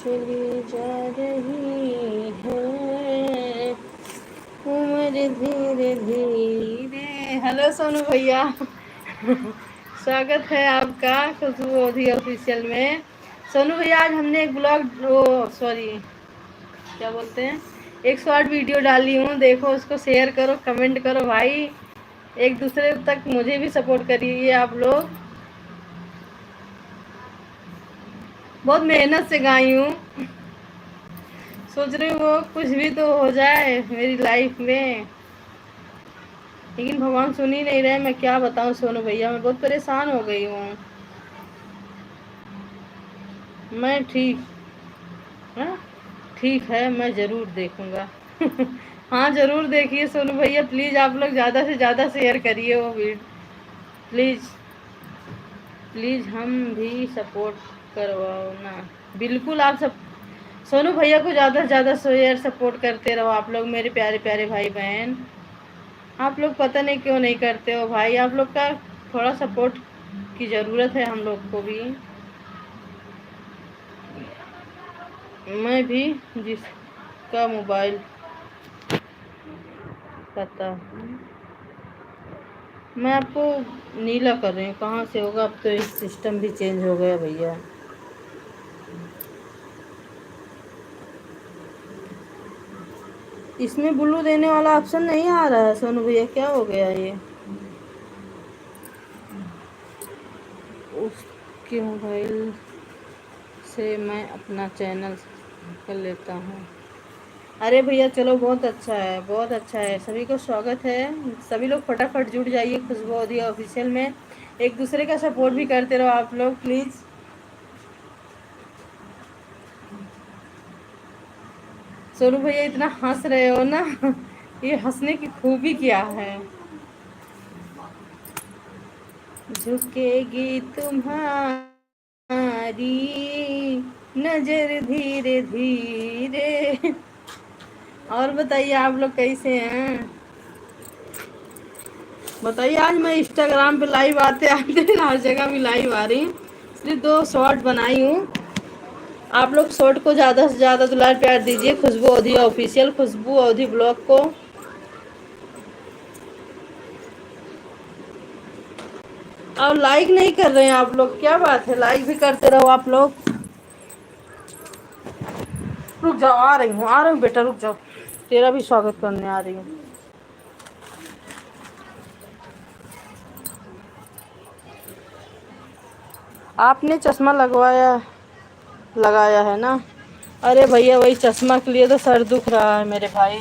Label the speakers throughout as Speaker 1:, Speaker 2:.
Speaker 1: चली जा रही है उम्र धीरे धीरे। हेलो सोनू भैया, स्वागत है आपका खुशबू ओधी ऑफिशियल में। सोनू भैया, आज हमने एक ब्लॉग सॉरी क्या बोलते हैं, एक शॉर्ट वीडियो डाली हूँ, देखो उसको शेयर करो, कमेंट करो भाई, एक दूसरे तक मुझे भी सपोर्ट करिए आप लोग। बहुत मेहनत से गाई हूँ, सोच रही हूँ कुछ भी तो हो जाए मेरी लाइफ में, लेकिन भगवान सुन ही नहीं रहे। मैं क्या बताऊँ सोनू भैया, मैं बहुत परेशान हो गई हूँ। मैं ठीक, हाँ ठीक है, मैं ज़रूर देखूँगा। हाँ ज़रूर देखिए सोनू भैया, प्लीज़ आप लोग ज़्यादा से ज़्यादा शेयर करिए वो वीडियो, प्लीज़ प्लीज़, हम भी सपोर्ट करवाओ ना। बिल्कुल, आप सब सोनू भैया को ज़्यादा से ज़्यादा शेयर सपोर्ट करते रहो आप लोग, मेरे प्यारे प्यारे भाई बहन। आप लोग पता नहीं क्यों नहीं करते हो भाई, आप लोग का थोड़ा सपोर्ट की ज़रूरत है हम लोग को भी। मैं भी जिसका मोबाइल पता, मैं आपको नीला कर रही हूँ, कहाँ से होगा, अब तो इस सिस्टम भी चेंज हो गया भैया। इसमें ब्लू देने वाला ऑप्शन नहीं आ रहा है सोनू भैया, क्या हो गया ये? उसके मोबाइल से मैं अपना चैनल कर लेता हूँ। अरे भैया चलो, बहुत अच्छा है, बहुत अच्छा है, सभी को स्वागत है। सभी लोग फटाफट जुड़ जाइए खुशबू ऑडियो ऑफिशियल में, एक दूसरे का सपोर्ट भी करते रहो आप लोग प्लीज़। सोनू भैया इतना हंस रहे हो ना, ये हंसने की खूबी क्या है। झुकेगी तुम्हारी नजर धीरे धीरे। और बताइए आप लोग कैसे हैं, बताइए। आज मैं इंस्टाग्राम पे लाइव आते आते हर जगह भी लाइव आ रही हूँ, सिर्फ 2 शॉर्ट बनाई हूँ। आप लोग शॉर्ट को ज़्यादा से ज़्यादा दुलार प्यार दीजिए, खुशबू अवधी ऑफिशियल, खुशबू अवधी ब्लॉग को। और लाइक नहीं कर रहे हैं आप लोग, क्या बात है, लाइक भी करते रहो आप लोग। रुक जाओ, आ रही हूँ बेटा, रुक जाओ, तेरा भी स्वागत करने आ रही हूँ। आपने चश्मा लगाया है ना? अरे भैया, वही चश्मा के लिए तो सर दुख रहा है मेरे भाई।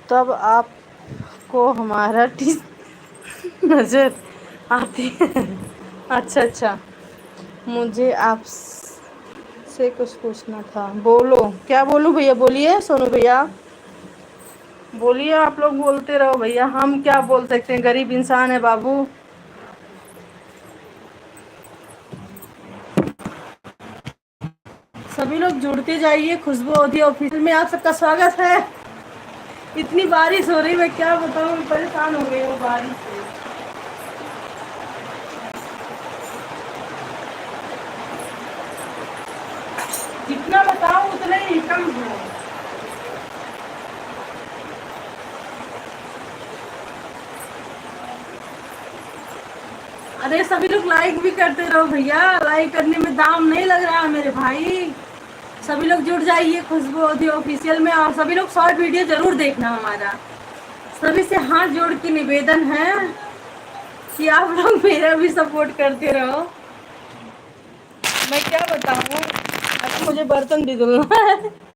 Speaker 1: तब आपको हमारा नजर आती है। अच्छा अच्छा, मुझे आपसे कुछ पूछना था, बोलो। क्या बोलूं भैया, बोलिए सोनू भैया, बोलिए। आप लोग बोलते रहो भैया, हम क्या बोल सकते हैं, गरीब इंसान है बाबू। सभी लोग जुड़ते जाइए खुशबू अवधी ऑफिस में, आप सबका स्वागत है। इतनी बारिश हो रही, मैं क्या बताऊँ, परेशान हो गई हूँ बारिश से। जितना बताऊँ उतना ही कम है। अरे सभी लोग लाइक भी करते रहो भैया, लाइक करने में दाम नहीं लग रहा है मेरे भाई। सभी लोग जुड़ जाइए खुशबू अवधी ऑफिशियल में, और सभी लोग शॉर्ट वीडियो जरूर देखना हमारा। सभी से हाथ जोड़ के निवेदन है कि आप लोग मेरा भी सपोर्ट करते रहो। मैं क्या बताऊँ, अब मुझे बर्तन भी धुलना है।